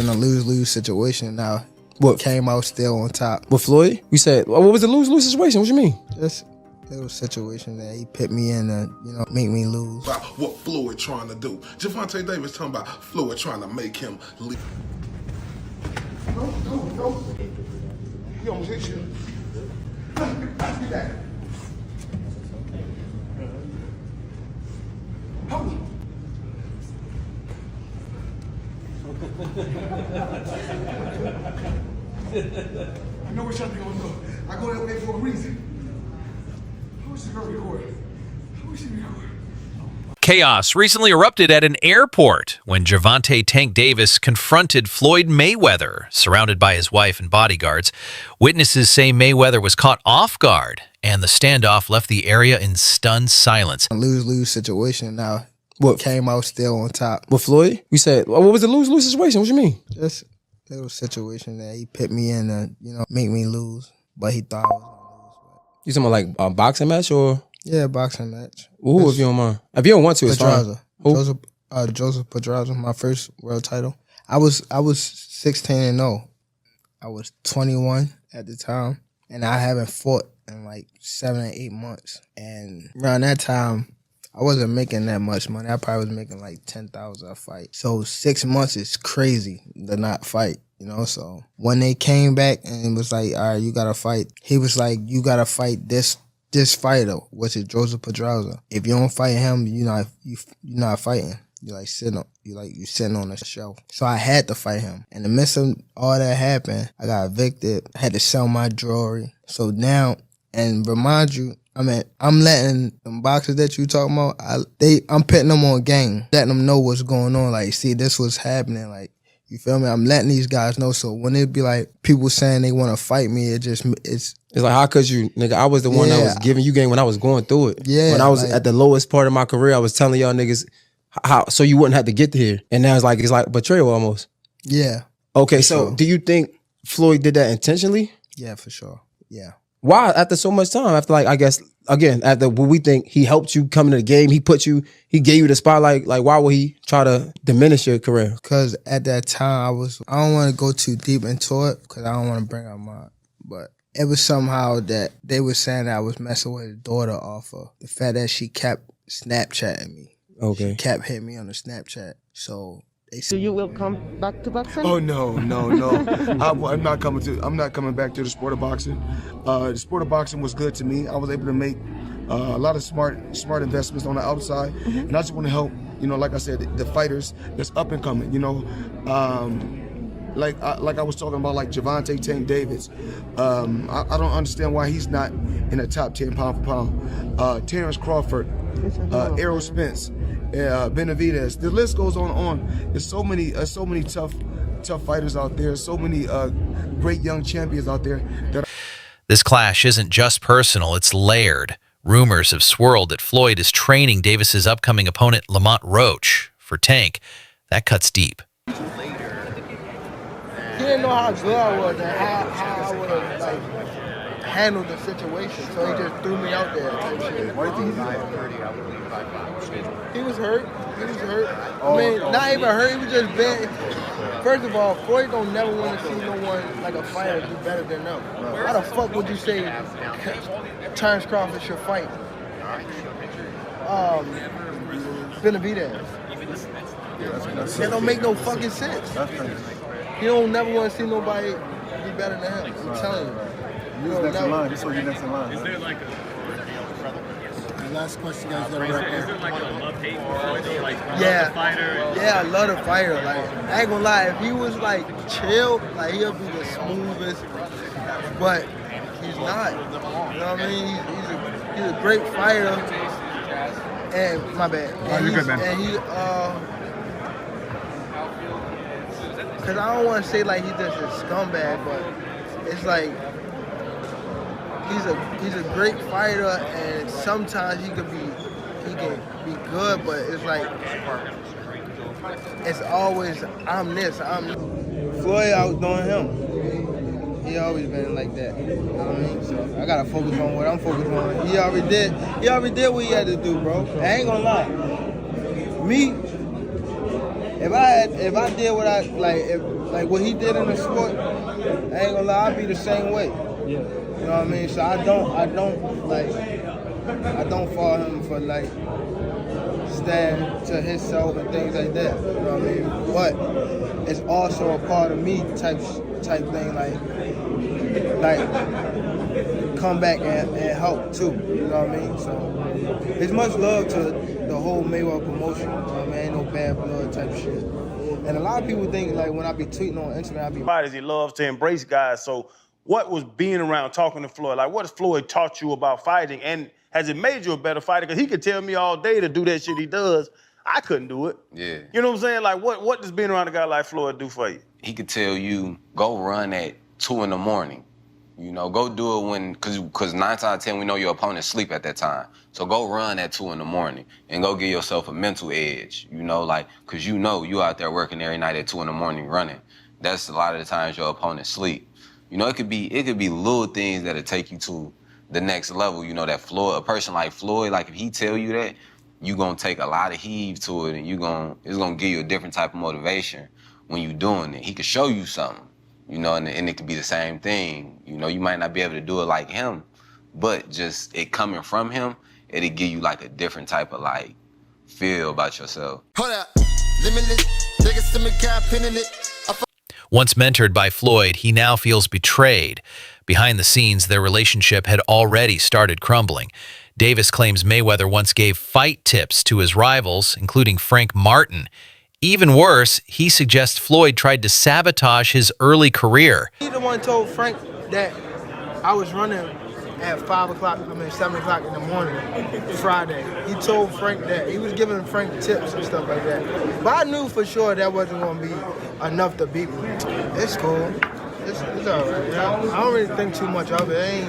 in a lose-lose situation now. What came out still on top? With Floyd? You said, what was the lose-lose situation? What you mean? Just a little situation that he put me in to, make me lose. About what Floyd trying to do. Gervonta Davis talking about Floyd trying to make him leave. No. He almost hit you. Get that. Hold on. I know what y'all gonna do. I go that way for a reason. Who should go record? Who should record? Chaos recently erupted at an airport when Gervonta Tank Davis confronted Floyd Mayweather, surrounded by his wife and bodyguards. Witnesses say Mayweather was caught off guard, and the standoff left the area in stunned silence. A lose-lose situation now. What came out still on top? With Floyd? You said, what was the lose-lose situation? What you mean? Just a little situation that he put me in to, make me lose. But he thought I was gonna lose. You talking about like a boxing match or? Yeah, boxing match. Ooh, if you don't mind. If you don't want to, it's fine. Joseph Pedraza, my first world title. I was 16-0. I was 21 at the time, and I haven't fought in like 7 or 8 months. And around that time, I wasn't making that much money. I probably was making like $10,000 a fight. So 6 months is crazy to not fight, So when they came back and it was like, all right, you gotta fight. He was like, you gotta fight this fighter, which is Joseph Pedraza. If you don't fight him, you're not fighting. You sitting on the shelf. So I had to fight him. In the midst of all that happened, I got evicted. I had to sell my jewelry. So now, and remind you, I'm letting them boxers that you talking about, I'm putting them on game, letting them know what's going on. Like, see, this was happening. Like, you feel me? I'm letting these guys know. So when it be like people saying they want to fight me, it's like, how could you, nigga? I was the one that was giving you game when I was going through it. Yeah. When I was at the lowest part of my career, I was telling y'all niggas how so you wouldn't have to get here. And now it's like betrayal almost. Yeah. Okay, so do you think Floyd did that intentionally? Yeah, for sure. Yeah. Why? After so much time? After I guess, again, after what we think he helped you come into the game, he gave you the spotlight. Like, why would he try to diminish your career? Because at that time, I don't want to go too deep into it because I don't want to bring up but it was somehow that they were saying that I was messing with his daughter off of the fact that she kept Snapchatting me. Okay. She kept hitting me on the Snapchat. So So you will come back to boxing? Oh no! I'm not coming back to the sport of boxing. The sport of boxing was good to me. I was able to make a lot of smart investments on the outside, and I just want to help. Like I said, the fighters that's up and coming. Like I was talking about, like Gervonta Tank Davis. I don't understand why he's not in the top 10 pound for pound. Terrence Crawford, Errol Spence. Benavidez. The list goes on. There's so many tough fighters out there. So many great young champions out there. This clash isn't just personal, it's layered. Rumors have swirled that Floyd is training Davis's upcoming opponent, Lamont Roach, for Tank. That cuts deep. He didn't know how good I was and how I would have handled the situation. So he just threw me out there. Why do you think he was hurt? Not even hurt. He was just bad. First of all, Floyd don't never want to see no one like a fighter do better than them. Why the fuck would you say Terrence Crawford should fight Benavidez? That don't make no fucking sense. He don't never want to see nobody be better than him. I'm telling you. Who's next in line? Just so you're next in line. Is there like last question, guys. Is there like a love-hate for Floyd though? Like, yeah, the fighter? Yeah, I love the fighter. Like, I ain't gonna lie, if he was like chill, like he'll be the smoothest. But he's not. You know what I mean? He's a great fighter. And my bad. And you're good, man. And he because I don't want to say like he's just a scumbag, but it's like he's a great fighter, and sometimes he can be good, but it's like it's always I'm this. Floyd outdoing him. He always been like that. You know what I mean? So I gotta focus on what I'm focused on. He already did what he had to do, bro. I ain't gonna lie. Me, if I did what I like what he did in the sport, I ain't gonna lie, I'd be the same way. Yeah. You know what I mean? So I don't follow him for like stand to himself and things like that. You know what I mean? But it's also a part of me type thing, like come back and help too. You know what I mean? So it's much love to the whole Mayweather promotion. You know what I mean? Ain't no bad blood type shit. And a lot of people think like when I be tweeting on Instagram, I be Fighters, he loves to embrace guys. So what was being around talking to Floyd? Like, what has Floyd taught you about fighting? And has it made you a better fighter? Because he could tell me all day to do that shit he does. I couldn't do it. Yeah. You know what I'm saying? Like, what does being around a guy like Floyd do for you? He could tell you, go run at 2 in the morning. You know, go do it when, because 9 times out of 10, we know your opponent sleep at that time. So go run at 2 in the morning and go give yourself a mental edge, you know, like, because you know you out there working every night at 2 in the morning running. That's a lot of the times your opponent sleep. You know, it could be little things that'll take you to the next level, you know, that Floyd, a person like Floyd, like if he tell you that, you gonna take a lot of heave to it and it's gonna give you a different type of motivation when you doing it. He could show you something. You know, and it could be the same thing. You know, you might not be able to do it like him, but just it coming from him, it'll give you like a different type of like feel about yourself. Hold up, limitless, niggas to me cap pinning it. Once mentored by Floyd, he now feels betrayed. Behind the scenes, their relationship had already started crumbling. Davis claims Mayweather once gave fight tips to his rivals, including Frank Martin. Even worse, he suggests Floyd tried to sabotage his early career. He the one told Frank that I was running at 7 o'clock in the morning, Friday. He told Frank that. He was giving Frank tips and stuff like that. But I knew for sure that wasn't going to be enough to beat me. It's cool. It's all right. You know? I don't really think too much of it. He's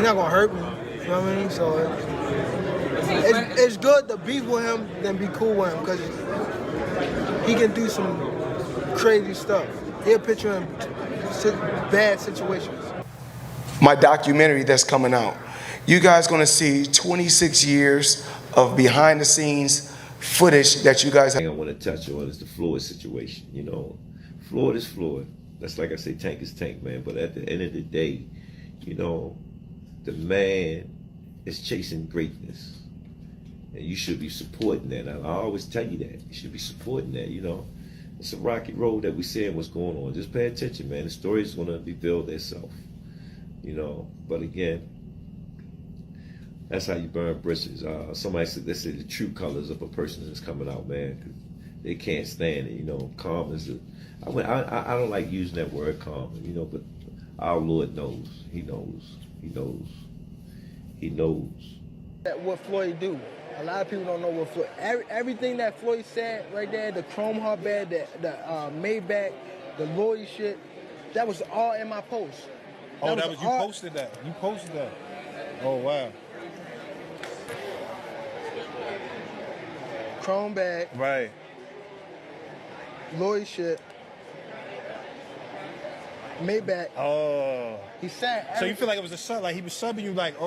not going to hurt me. You know what I mean? So it's good to beef with him than be cool with him because he can do some crazy stuff. He'll put you in bad situations. My documentary that's coming out. You guys gonna see 26 years of behind the scenes footage that you guys have. I want to touch on is the Floyd situation. You know, Floyd is Floyd. That's like I say, Tank is Tank, man. But at the end of the day, you know, the man is chasing greatness. And you should be supporting that. I always tell you that. You should be supporting that, you know. It's a rocky road that we're seeing what's going on. Just pay attention, man. The story is going to reveal itself, you know. But again, that's how you burn bridges. Somebody said, they say the true colors of a person is coming out, man. 'Cause they can't stand it, you know. Calm is I don't like using that word calm, you know, but our Lord knows. He knows. He knows. He knows. What Floyd do. A lot of people don't know what Floyd. Everything that Floyd said right there, the Chrome Heart bed, the Maybach, the Lloyd shit, that was all in my post. You posted that. You posted that. Oh wow. Chrome bag. Right. Lloyd shit. Maybach. Oh. He said. So you feel like it was a sub? Like he was subbing you? Like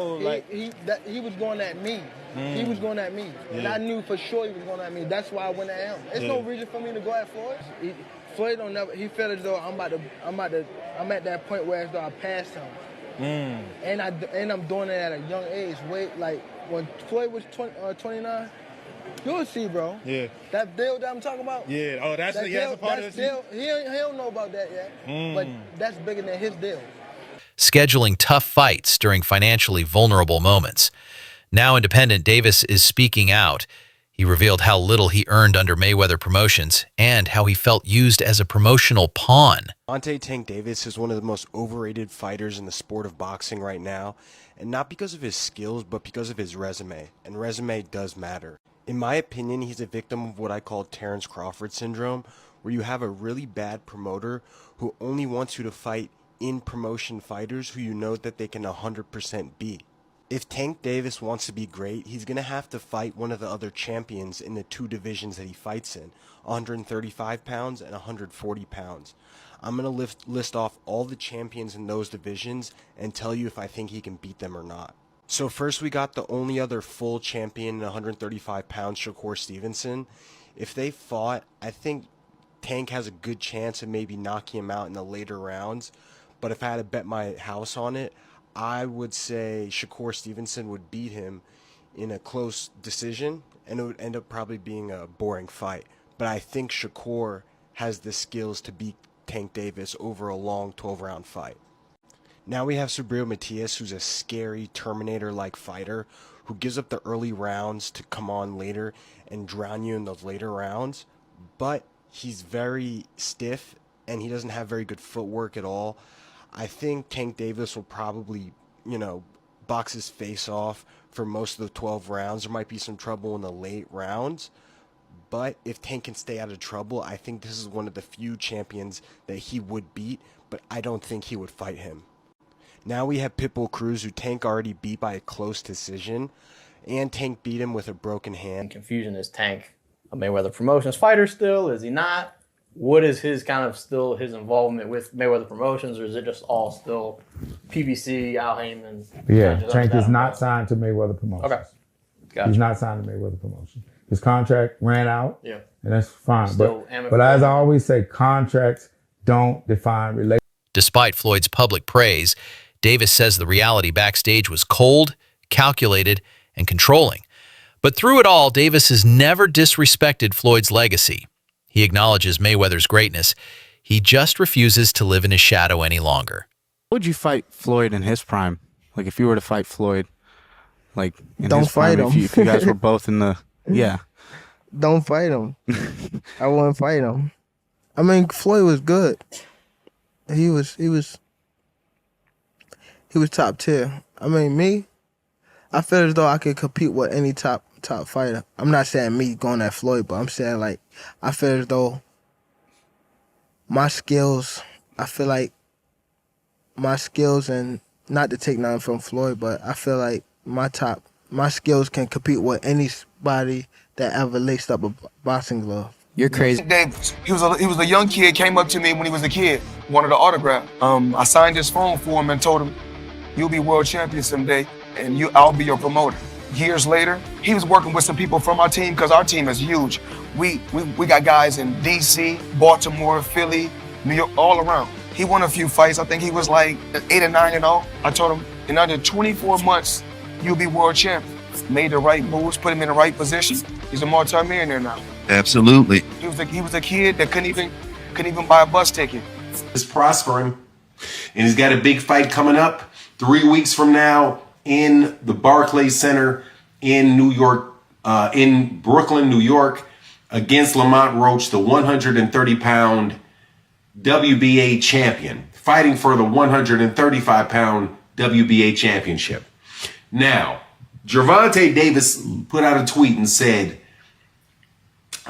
he was going at me. He was going at me, and I knew for sure he was going at me. That's why I went at him. There's no reason for me to go at Floyd. Floyd don't never. He felt as though I'm at that point where as though I passed him. And I'm doing it at a young age. Like when Floyd was 29. You'll see, bro. Yeah. That deal that I'm talking about? Yeah. Oh, that's a part of deal. He don't know about that yet. But that's bigger than his deal. Scheduling tough fights during financially vulnerable moments. Now independent, Davis is speaking out. He revealed how little he earned under Mayweather Promotions and how he felt used as a promotional pawn. Gervonta Tank Davis is one of the most overrated fighters in the sport of boxing right now, and not because of his skills, but because of his resume, and resume does matter. In my opinion, he's a victim of what I call Terrence Crawford syndrome, where you have a really bad promoter who only wants you to fight in promotion fighters who you know that they can 100% beat. If Tank Davis wants to be great, he's going to have to fight one of the other champions in the two divisions that he fights in, 135 pounds and 140 pounds. I'm going to list off all the champions in those divisions and tell you if I think he can beat them or not. So first we got the only other full champion in 135 pounds, Shakur Stevenson. If they fought, I think Tank has a good chance of maybe knocking him out in the later rounds. But if I had to bet my house on it, I would say Shakur Stevenson would beat him in a close decision, and it would end up probably being a boring fight. But I think Shakur has the skills to beat Tank Davis over a long 12-round fight. Now we have Subriel Matias, who's a scary Terminator-like fighter who gives up the early rounds to come on later and drown you in those later rounds. But he's very stiff, and he doesn't have very good footwork at all. I think Tank Davis will probably, box his face off for most of the 12 rounds. There might be some trouble in the late rounds. But if Tank can stay out of trouble, I think this is one of the few champions that he would beat, but I don't think he would fight him. Now we have Pitbull Cruz, who Tank already beat by a close decision, and Tank beat him with a broken hand. Confusion, is Tank a Mayweather Promotions fighter still? Is he not? What is his his involvement with Mayweather Promotions, or is it just all still PBC, Al Heyman? Yeah, Tank is not signed to Mayweather Promotions. Okay. Gotcha. He's not signed to Mayweather Promotions. His contract ran out, yeah, and that's fine. Still But as I always say, contracts don't define relationships. Despite Floyd's public praise, Davis says the reality backstage was cold, calculated, and controlling. But through it all, Davis has never disrespected Floyd's legacy. He acknowledges Mayweather's greatness. He just refuses to live in his shadow any longer. Would you fight Floyd in his prime? Like if you were to fight Floyd, like in Don't his prime, fight him. if you guys were both in the Don't fight him. I wouldn't fight him. I mean, Floyd was good. He was top tier. I mean, me, I feel as though I could compete with any top fighter. I'm not saying me going at Floyd, but I'm saying like I feel as though my skills. I feel like my skills, and not to take nothing from Floyd, but I feel like my skills can compete with anybody that ever laced up a boxing glove. You're crazy. Davis. He was a young kid, came up to me when he was a kid, wanted an autograph. I signed his phone for him and told him, "You'll be world champion someday, and I'll be your promoter." Years later, he was working with some people from our team, because our team is huge. We got guys in DC, Baltimore, Philly, New York, all around. He won a few fights. I think he was like 8 or 9-0. I told him, in under 24 months, you'll be world champion. Made the right moves, put him in the right position. He's a multi-millionaire now. Absolutely. He was a kid that couldn't even buy a bus ticket. He's prospering, and he's got a big fight coming up 3 weeks from now in the Barclays Center in New York, in Brooklyn, New York, against Lamont Roach, the 130-pound WBA champion, fighting for the 135-pound WBA championship. Now, Gervonta Davis put out a tweet and said,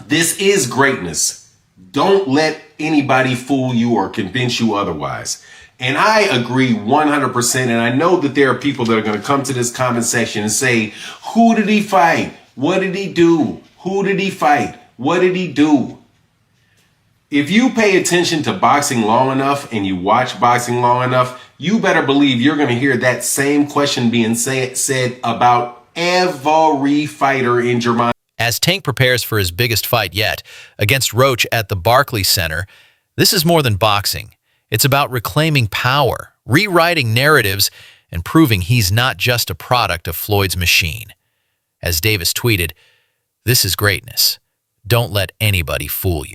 "This is greatness. Don't let anybody fool you or convince you otherwise." And I agree 100%. And I know that there are people that are going to come to this comment section and say, who did he fight? What did he do? Who did he fight? What did he do? If you pay attention to boxing long enough and you watch boxing long enough, you better believe you're going to hear that same question being said about every fighter in Gervonta. As Tank prepares for his biggest fight yet, against Roach at the Barclays Center, this is more than boxing. It's about reclaiming power, rewriting narratives, and proving he's not just a product of Floyd's machine. As Davis tweeted, "This is greatness. Don't let anybody fool you."